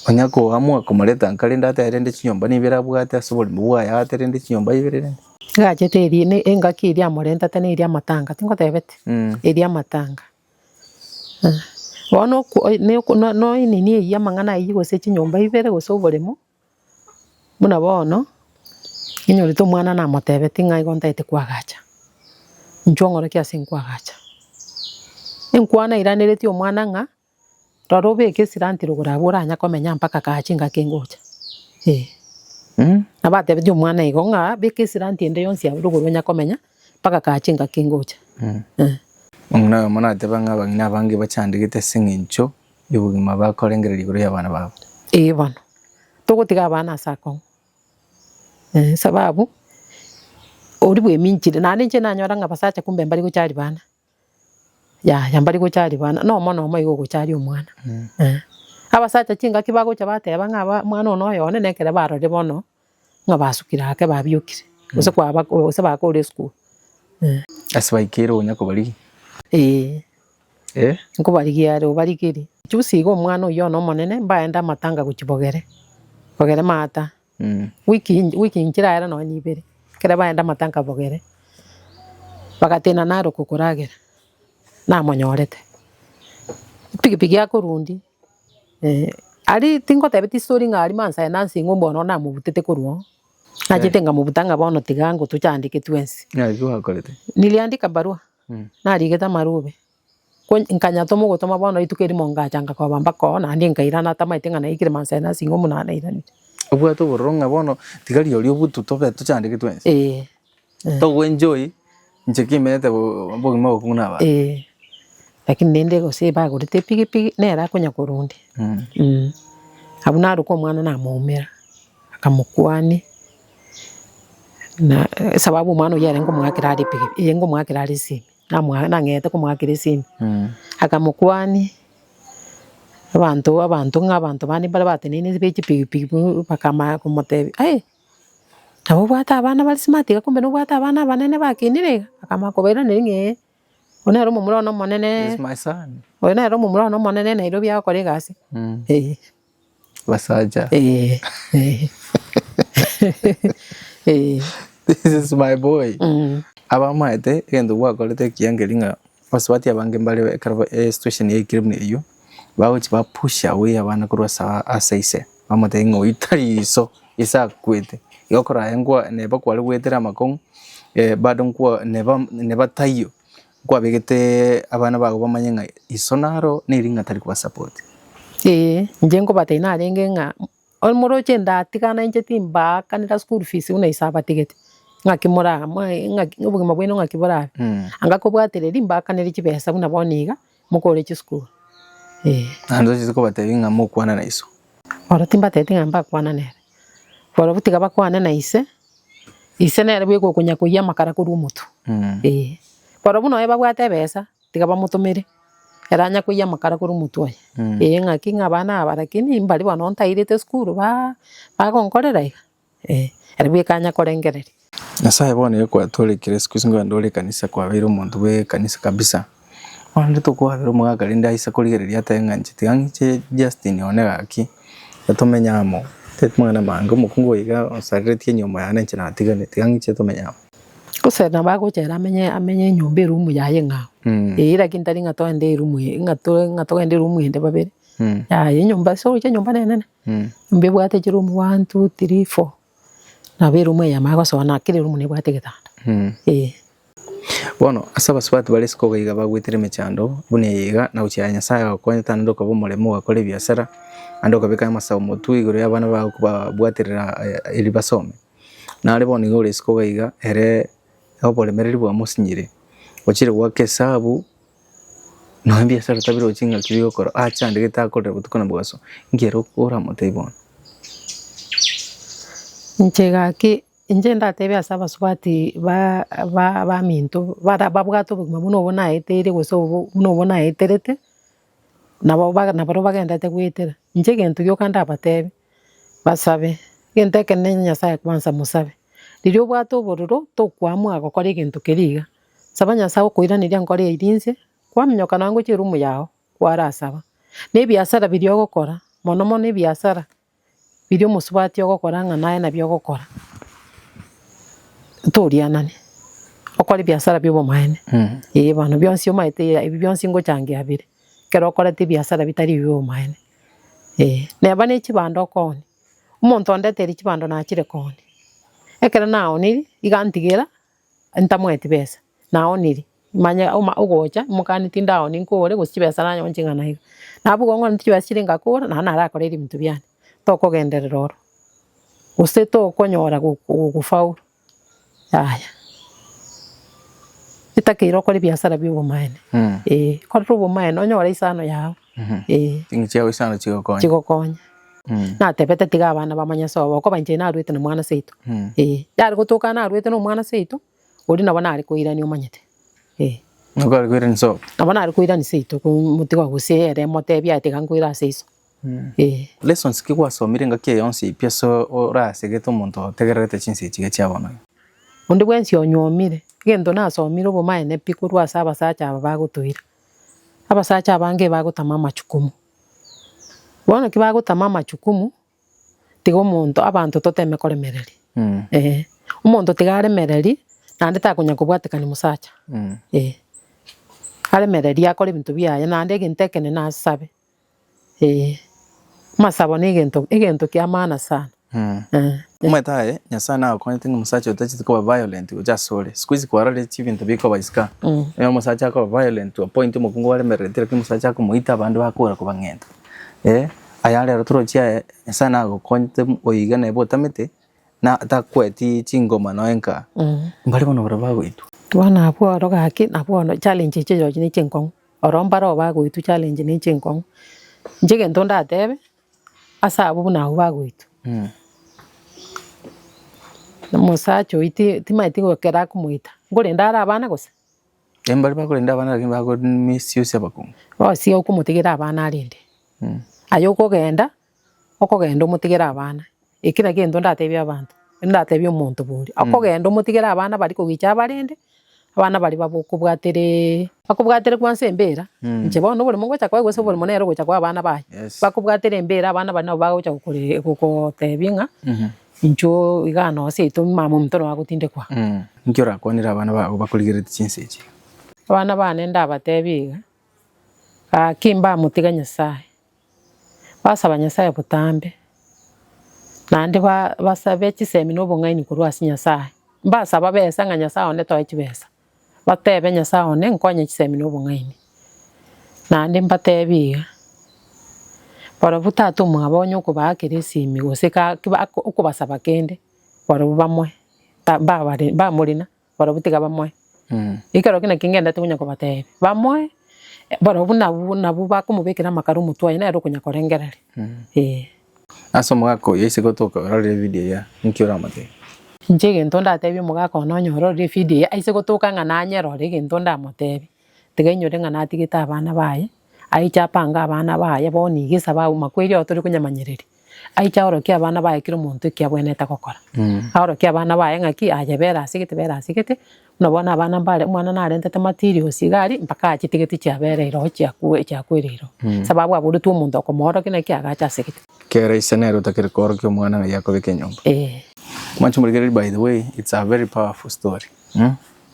onyako amwa kumuleta nkalenda ate rende chinyomba ni bira bwate asobole mubwa ya ate rende chinyomba ibirere gachete iri ne engaki iri amorenta tane iri amatanga tinkotebete iri amatanga bono no nini ya mangana yigose chinyomba ibere gosoboremo muna bono inyorito mwana na motebete ngai gontaite kwagacha nchongora kia sinkwagacha enkwana iraneretio mwana nga rorobe kesirantiro gorabura nya komenya mpaka kachinga kengocha abatebete mwana igonga bekesiranti ende yonsi aburo nya komenya mpaka kachinga kengocha Muna mona tebanga bangina bangi bachandigite singincho ibugima bakorengereri guru yabana babo bano togotiga bana sako sababu ori bwe minchire nane nche nanyora nga basacha kumbe mbali gochari bana ya mbali gochari bana no mono igo gochari omwana abasacha chinga kibago cha bateba nga mwana ono yone nekere barore bono nga basukira ake babyukire ose kwa ose bakore school asibaikero nyako bali nko barigiare obarigiri chusigo omwana oyo no monene mbaenda matanga guchibogere bogere mata wiki inchira era no nyibere kera baenda matanga bogere bagatena naro kukuragera na monyorete pigi akorundi ari tingo tebeti story ngari mansa nansi ngombo no na mubutete kuruo najitenga mubutanga bono tigango tuchandike twensi nalikuwa kolete niliandika barua narigeta marube nkanya tomo gotoma bono itukeri monga changa kwa bamba ko na ndi nkairana tamaitenga na ikire mansa nansi ngomo na irani ubwa to boronga bono tigari yoli obutu tobe tuchandike twensi to enjoy ncheki mete bo mo kuna ba lakini nende gose ba gorete pigi nera konya kurundi abuna ruko mwana na muumira akamukwani na sababu mwana yare ngo mwakirari pigi yengo mwakirari si na mwana ngete ko mwakire si akamukwani abantu bani bale batenene bechi pigi bakama kumote abo bwata abana bali smart kumbe no bwata abana banene bakinire akamakobera ninge onero mumuro no monene is my son onero mumuro no monene na irobya akore gasi basaja this is my boy abamaite gendo gwakorete kiangelinga baswati abange mbale karaba situation ye kirimne iyo bawochi ba push away abana kurwa sa asaise bamutengo itariso isa kwete yokora engwa neba kwali wetera makong bado nkwa neba tayo kwa begete abana bago bamanye nga isonaro niringa tari kwa support. Njengo bate na renge nga olmoro chenda tikana inche timba kanira school fees una isaba tigete ngakimora ngubugima bwino ngakibora anga ko bwatire rimba kanira chibesa buna boniga mukore chi school ando chiziko bate nga mukwana na iso ora timba tete ngamba kwana nere ora butiga bakwana na ise nere bwe kunya kuya makara kuri umutu ora buno eba bwate besa tiga bamutumire eranya kuya makara kuri umutu oye ngaki ngabana abarakini mbali bano ntairete school bagonkorera era bwe kanya korengereri Nyasaye bone kwa tole kire siku singo ndole kanisa kwa biro muntu we kanisa kabisa wande to kwa biro mwaga linda isa kurigereria tenga nchiti angiche Justin onega aki yatomenyamo tet mwana mango mukungo iga osarretie nyoma yana nchina tigane tigangiche tomenyamo kusena bago chera amenye nyumba rumu yaye nga ira kintari ngato ende rumu ngato ende rumu ende babere ya nyumba so che nyumba nene mbe bwate chirumu 1 2 3 4 na bero mwe ya mago so na kire rumu ne bwate getanda bono asaba swat bale siko gaiga bagwitire mechando bune yiga na ucyanya saya ko nyatando ko bomuremo wakore biasara ando kabeka masabo mutu igoro y'abana ba bwatirira iri basome na ale bone gore siko gaiga ere aho mereri bwa musinyire wakire wake sabu no biasara tabiro chinga kiriyo koro achande gitakorera butukana bwaso ngero ora mutebona nchegaki inje ndatebe asaba swati ba minto babwato muno bona etere goso muno bona eterete nabo bagenda te kwetera nje gento yokanda batebe basabe gente kenenya saya kwanza musabe lirio bwato bororo to kwamwa gukora igintu kiriga sabanya sawo kuiraniria ngore irinse kwamnyoka nango chirumu yao kwarasaba ne biasara birio gukora mono ne biasara birio musubati gukora ngana na byo gukora torianane okora biasara byo bomaene bano byonsi omaite byonsi ngo change abire kero okora ti biasara bitari byo bomaene ne bane chibando koni umuntu ondeteri chibando na chire koni ekera naoniri igantigera ntamweti besa naoniri manya ugocha mukani tindao ninkore gusibesa nanyo nchingana higa nabugongo ntibasiringa kora na narakorera ibintu byane tokogenderera oro useto konyora gufaulu aya itakiro kore biasara byo bomaene kore bomaene onyora isano yao tingichao isano chigokonya na tebete tiga abana bamanya sobo ko banje na arwete na mwana seito yari gutuka na arwete no mwana seito uri nabona ari kuira ni umanyete ngakari kuira ni so nabona ari kuira ni seito ku mutigo gusere motebya tiga kuira seiso lessons kigwa somire ngakie yonsi piaso ora segeto muntu tegerete chinsi chige cyabona undi bwensi onyomire gendo na somire bomaene pikuru asaba sacha bagutuira abasacha abange bagutama machukumu bona kibagutama machukumu tigo muntu abantu toteme koremereri umuntu tigaremereri nande takunya kubwatikani musacha aremereri akore bintu byaye nande gintekene na sabe masabo ni igento kya maana sana umetaye nyasana akonete musacha utachitiko violent ujasore squeeze kwarale chibintu biko baisika yo musacha ko violent to point mukungu waremereri ki musacha ko muita abantu bakora kubangenda ayale rotoro chia sana gokonte oigana botamete na takweti chingoma noenka mbali bono bagoitu bana abo rogaki nabo challenge chejo ni chinkong oromba ro bagoitu challenge ni chinkong njige ndonda tebe asa abo na bagoitu musacho iti timaiti gokera kumuita ngore ndara abana gose embali bakore ndabana lakini bago misuse abakungu si okumutigera abana arinde ayoko genda okogenda umutigera abana ikira gendo ndatebya abantu ndatebya umuntu buri akogenda umutigera abana bari kugicha abarinde abana bari bakubwatire kwanse mbera nje bono buri mungo cyakwa gwese buri munero gwa cyakwa abana baye bakubwatire mbera abana bari nabo bago cyakukore kukotebinga injo igano se to mama mutoro agutinde kwa ngiora konira abana bago bakuligirete chinseje abana bane ndabatebiga akimba mutiganya sahe basaba Nyasaye butambe nande basabe chisemi no bongaini kurwasi Nyasaye basaba besa nga Nyasaye onde toye chibesa batebe Nyasaye one nkonye chisemi n'obong'aini naende mbatebiga borobu tata omwabonye okobakera esimi gose okobasaba kende borobu bamwe bamorina borobu tiga bamwe ikero kina kingendete kunya kobatebe bamwe borobu nabu bakomobekera amakaro omotwaye nero kunya korengereri ase omogaka oyo ase gotoka ororire video ya nki oramate inche egento ndatebia omogaka ono onyororire video ya aise gotoka ng'a nanyerore egento ndamotebi tiga inyore ng'a natigete abana baye aiche apanga abana baye boni igesa makweri otori kunyamanyereria aiche orokia abana baye kira omonto ekiabwenete gokora aorokia abana baye ng'aki aye bera asigete nabona abana mbare mwana narentete materials igari mpaka achitigete chiabereire o chiakwereiro sababu aburetwe omonto okomorokia naki agacha asigete kera isenero takire korokia omwana ng'a yakobeka enyomba Mwanchumurigeri, by the way, it's a very powerful story.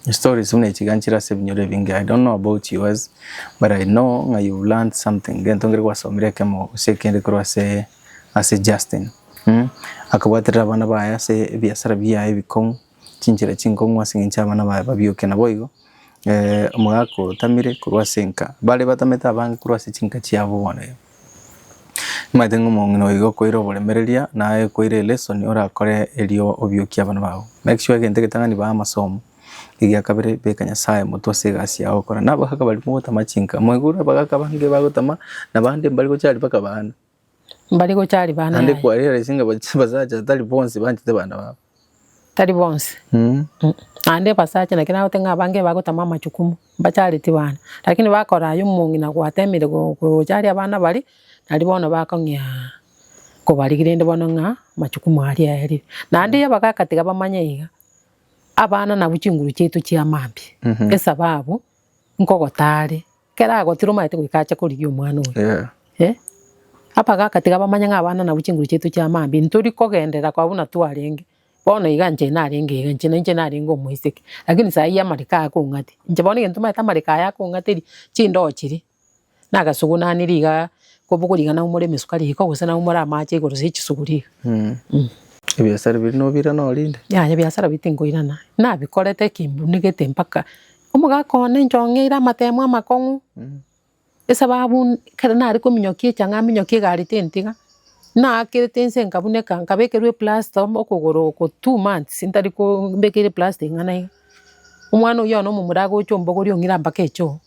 The story is unechiganchira ase binyore bingi. I don't know about yours, but I know you've learned something. Gentongere kwasomire kemo sekende kro ase Justin. Akabwatira abana baye ase biasara biyaye bikong chinchira chinkongwa singincha abana baye babyoke na boigo. Omugako tamire kurwa senka. Bale batameta abange kurwa ase chinka chiabo bone. Maitengo mongino igo koiro bolemereria nae koire lesson ora kore elio obyokia abana bawo. Make sure gente ketangani ba amasomo. Igia kabere beka Nyasaye mutose gasi yawo kora nabo haka bali mota machinka. Mwegura bagaka bange bagotama nabande mbali ko cyari baka bana. Mbali ko cyari bana. Ande ko ari resinga bazaja tali bonse banjite bana babo. Tali bonse. Ande pasaje na kina otenga bange bagotama machukumu. Bachari tibana. Lakini bakora yo mungina kwatemire go cyari abana bali nalibona bakongya ko baligirende bono nga machukumu ali ari. Nande yabakakatiga bamanyiga. Abana na buchinguru chetu chia mambi esababu nkogotare kera gotiro maite gwikacha kuri omwana oyo apa gakatiga bamanya ng'abana na buchinguru chetu chia mambi ntori kogendera kwa buna twarenge bono iganje narenge nje narengo omoiseke lakini sai ya marika akong'ati nje bono gento maita marika ya akong'ateri chindo chiri nagasugunaniriga kobugurigana umure misukari ko gusana umure amache igoro sechisuguriga Ebiasara biri no bira no linde. Ya biasara bitingoirana. Na bikorete kimbu nigete mpaka. Omugaka one njongeira matemo amakongu. Esababu kada nari ko minyokie changa minyokie gari tentiga. Na kirete nse nkabuneka nkabekerwe plaster okogoro ko 2 months intari ko mbekere plaster ngana. Omwana uyo no mumurago chombo gori ongira mpaka echo.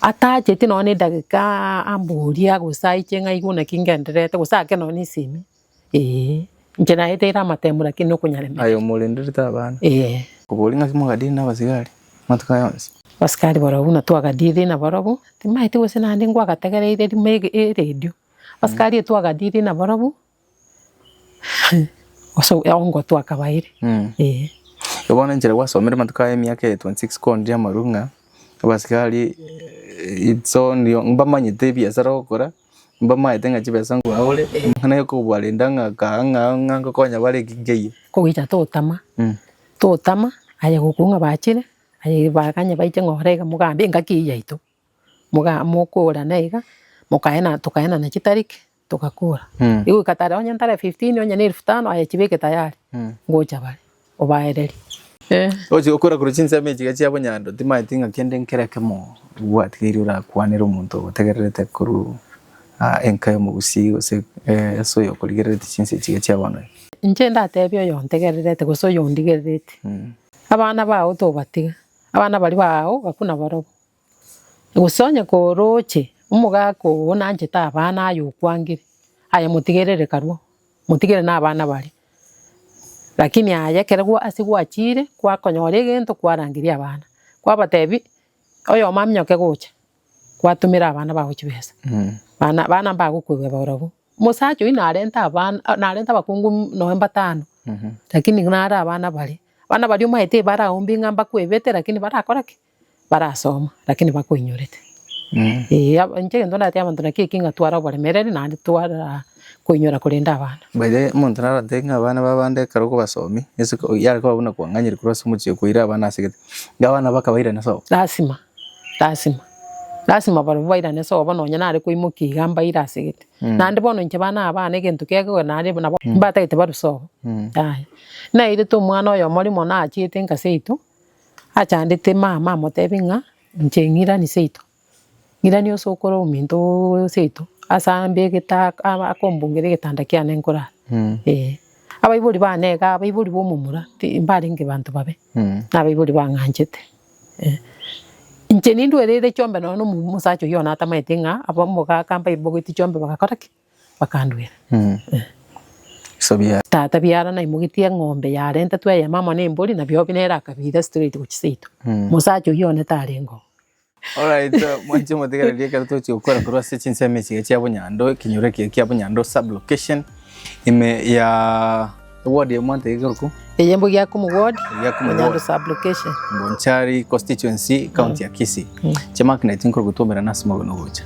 Ataje tinone dagika amburia gusaiche ngai guna kingenderete gusake no ni simi. Njena etera matemu lakini okunyarema. Ayo mulindirita abana. Kubolinga kimugadini na basigari. Matuka yonse. Basigari barabu na twagadiri na barabu. Timaite wese na ndingwa gategereire radio. Basigari twagadiri na barabu. Oso ongo twakabaire. Yobona njere wasomera matuka ya myaka 26 kondi amarunga. Basigari itso ndiyo mbamanyite biasara okora. Mbama etenga chibesa ngo aule nkana yo kubwalinda nganga konya bale gigeye ko gicha totama aya gukunga bachire aya bakanya baiche ngorega mugambe ngakiya ito muga mukura neiga tukaena na chitariki tukakura igu katara onya ntara 15 onya ni 1500 aya chibeke tayari ngocha bale obaereri oje okora kuruchinza meji gachi abonyando timaitinga kende nkereke mo bwatiri ura kwanira umuntu utegererete kuru enka mugusi ose so yo kuligerete chinse chiga cyabana nje ndatebyo yo ntegererete guso yo ndigerete abana bawo to batiga abana bali bawo bakuna barobo gusonya ko roche umugako onanje ta abana ayo kwangire aya mutigerere karwo mutigere na abana bali lakini aya keragwa asigwa chire kwa konyore gento kwarangiria abana kwa batebi oyo mamnyoke gocha kwatumira abana bawo chibesa bana bagukwe barobo musacho inarenta abana narenta bakungu Novemba 5 lakini nara abana bali umaite bara umbi ngamba kwebete lakini barakora ki barasoma lakini bakwenyorete nje ndo ndati abantu nakikinga twara bale mereri nandi twara kwenyora kulinda abana baide muntu naratenga abana babande karoko basomi ese yari ko babona kwanganyira kurasa umuciye kuira abana asigete ngabana bakabaira naso Lasima barubaira neso bono nyana ko imuki gamba ira asigete nandi bono nche bana abana egento kego nandi nabo mbata ite baruso na ire to mwana oyo muri mona achite nkaseitu achandite mama motebinga njengira ni seito ngira ni osokoro uminto seito asambe gita akombungire gitanda kiane nkora abaiburi banega abaiburi bomumura mbaringe bantu babe abaiburi banganjete ncheni ndwerere chombe no musacho yona atamaitenga abamuga kamba ibogiti chombe bakakoraki bakandwira so bia tata biara na imugitie ng'ombe ya renta twa ya mama ne mbori na byo binera kabida straight kuchiseito musacho yona tarengo. Alright, mwanche motegera lieka tuchi ukora kurwa searching semesi ya Bunyando kinyure kia Bunyando sub location ime ya ward ya mwante igorku eyembo ya kumu ward ya Bunyando sub location Bonchari constituency county ya Kisii chama kinaitwa kutomera nasimo gono gocha